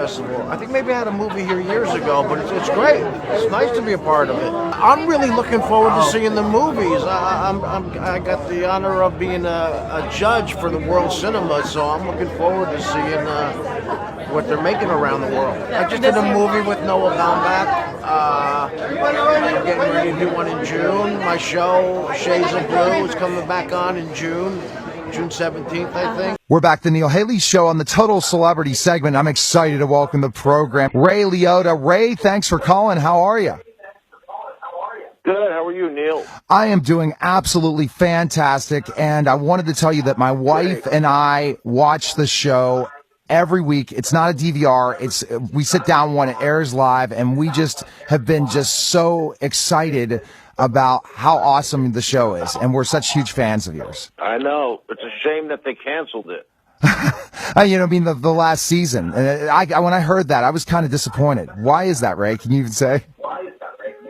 Festival. I think maybe I had a movie here years ago, but it's great. It's nice to be a part of it. I'm really looking forward to seeing the movies. I got the honor of being a judge for the World Cinema, so I'm looking forward to seeing what they're making around the world. I just did a movie with Noah Baumbach. I'm getting ready to do one in June. My show, Shades of Blue, is coming back on in June 17th, I think. We're back to the Neil Haley Show on the Total Celebrity segment. I'm excited to welcome the program Ray Liotta. Ray, thanks for calling. How are you? Good. How are you, Neil? I am doing absolutely fantastic, and I wanted to tell you that my wife and I watch the show every week. It's not a DVR. We sit down when it airs live, and we just have been just so excited about how awesome the show is, and we're such huge fans of yours. I know. It's a shame that they canceled it. The last season. When I heard that, I was kind of disappointed. Why is that, Ray? Can you even say?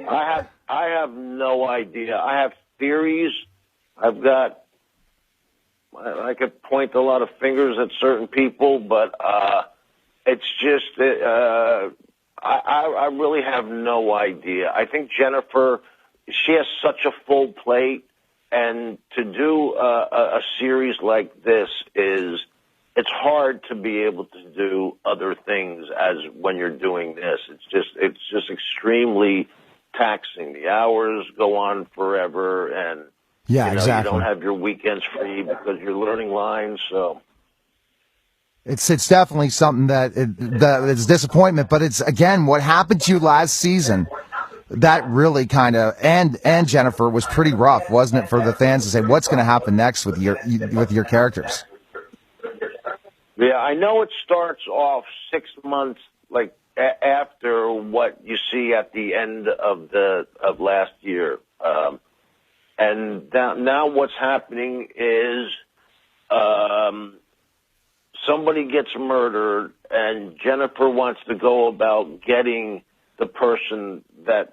I have no idea. I have theories. I could point a lot of fingers at certain people, but it's just I really have no idea. I think Jennifer, she has such a full plate, and to do a series like this it's hard to be able to do other things as when you're doing this. It's just extremely taxing. The hours go on forever, and exactly. You don't have your weekends free because you're learning lines. So it's definitely something that is disappointment. But it's, again, what happened to you last season. That really kind of, and Jennifer, was pretty rough, wasn't it, for the fans to say, what's going to happen next with your characters? Yeah, I know it starts off 6 months after what you see at the end of last year, and now what's happening is somebody gets murdered, and Jennifer wants to go about getting the person that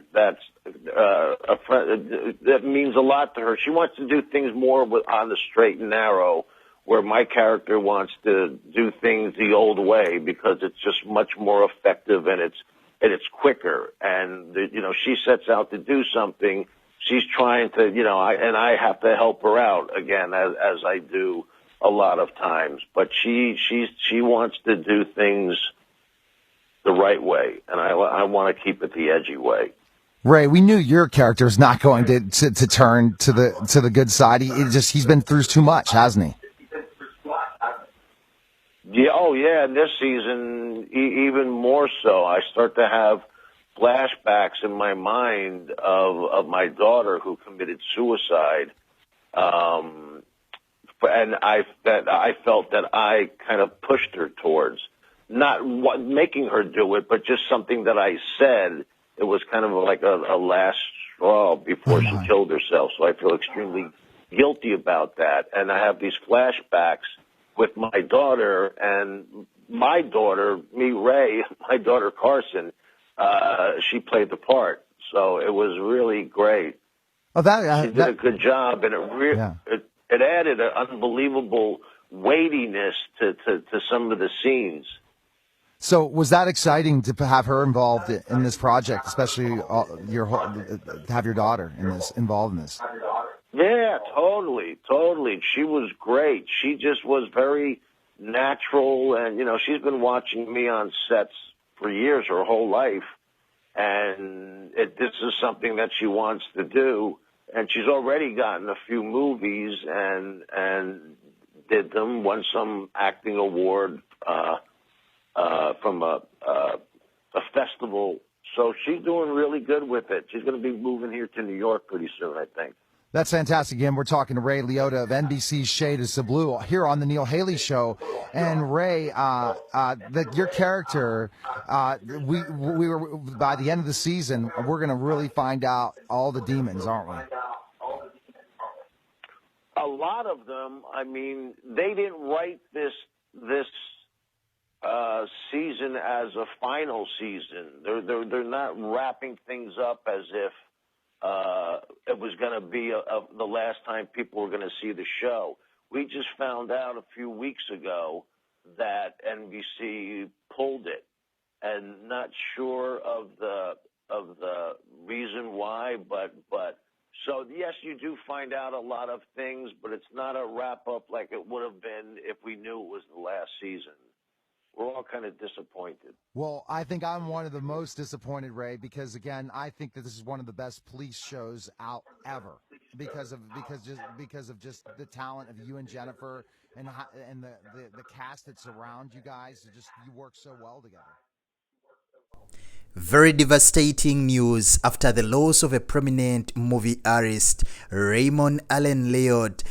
means a lot to her. She wants to do things more on the straight and narrow, where my character wants to do things the old way because it's just much more effective and it's quicker. And she sets out to do something. She's trying to, I have to help her out again, as I do a lot of times. But she wants to do things the right way, and I want to keep it the edgy way. Ray, we knew your character is not going to turn to the good side. He's been through too much, hasn't he? Yeah. Oh, yeah. And this season, even more so. I start to have flashbacks in my mind of my daughter who committed suicide, and I felt that I kind of pushed her towards. Not making her do it, but just something that I said. It was kind of like a last straw before she killed herself. So I feel extremely guilty about that. And I have these flashbacks with my daughter, and my daughter, Ray, my daughter Carson, she played the part. So it was really great. Oh, she did a good job, and it added an unbelievable weightiness to some of the scenes. So was that exciting to have her involved in this project, especially to have your daughter involved in this? Yeah, totally. She was great. She just was very natural, and she's been watching me on sets for years, her whole life, and this is something that she wants to do. And she's already gotten a few movies and did them, won some acting award from a festival. So she's doing really good with it. She's going to be moving here to New York pretty soon, I think. That's fantastic. Again, we're talking to Ray Liotta of NBC's Shades of Blue here on the Neil Haley Show. And Ray, your character, we were by the end of the season, we're going to really find out all the demons, aren't we? A lot of them. I mean, they didn't write this season as a final season. They're not wrapping things up as if it was going to be the last time people were going to see the show. We just found out a few weeks ago that NBC pulled it. and not sure of the reason why, but so yes, you do find out a lot of things, but it's not a wrap up like it would have been if we knew it was the last season. We're all kind of disappointed. Well, I think I'm one of the most disappointed, Ray, because again, I think that this is one of the best police shows out ever because of just the talent of you and Jennifer and the cast that surround you guys. You work so well together. Very devastating news after the loss of a prominent movie artist, Raymond Allen Liotta,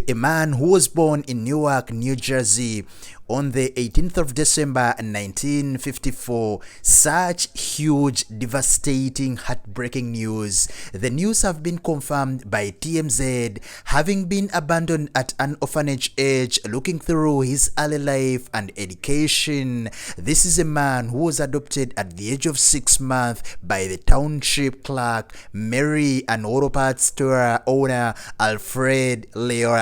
a man who was born in Newark, New Jersey on the 18th of December 1954. Such huge, devastating, heartbreaking news. The news have been confirmed by TMZ, having been abandoned at an orphanage age, looking through his early life and education. This is a man who was adopted at the age of 6 months by the township clerk, Mary, and auto parts store owner, Alfred Liotta.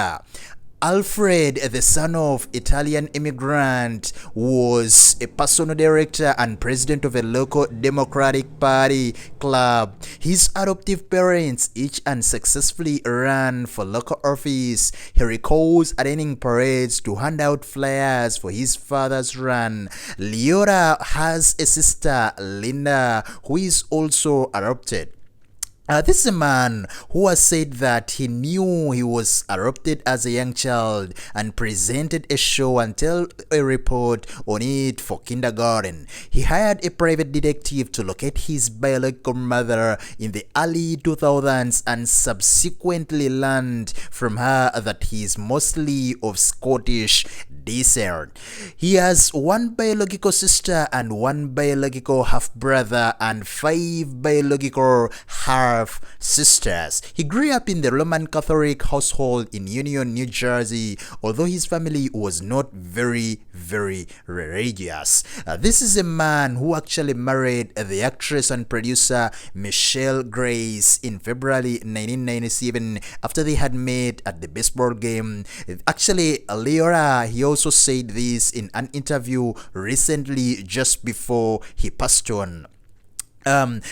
Alfred, the son of Italian immigrant, was a personal director and president of a local Democratic Party club. His adoptive parents each unsuccessfully ran for local office. He recalls attending parades to hand out flyers for his father's run. Liotta has a sister, Linda, who is also adopted. This is a man who has said that he knew he was adopted as a young child and presented a show and tell a report on it for kindergarten. He hired a private detective to locate his biological mother in the early 2000s and subsequently learned from her that he is mostly of Scottish descent. He has one biological sister and one biological half-brother and 5 biological half-sisters. He grew up in the Roman Catholic household in Union, New Jersey, although his family was not very religious. This is a man who actually married the actress and producer Michelle Grace in February 1997 after they had met at the baseball game. Actually, Liotta, he also said this in an interview recently just before he passed on.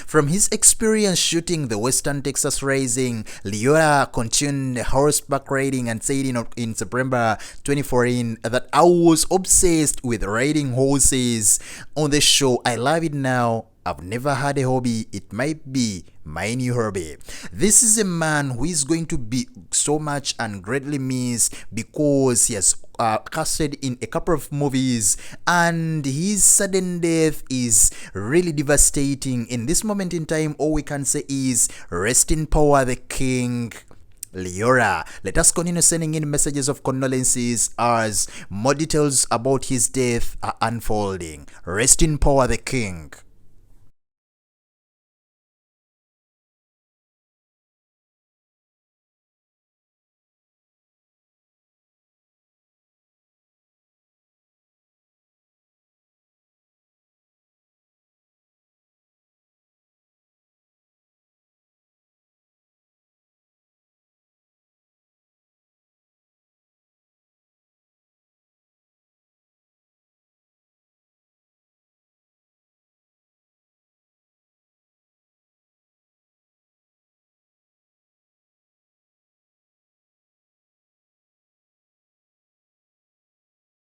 From his experience shooting the Western Texas Racing, Liotta continued horseback riding and said in September 2014 that I was obsessed with riding horses on the show. I love it now. I've never had a hobby. It might be my new hobby. This is a man who is going to be so much and greatly missed because he has casted in a couple of movies, and his sudden death is really devastating. In this moment in time, all we can say is rest in power, the king. Liotta. Let us continue sending in messages of condolences as more details about his death are unfolding. Rest in power, the king.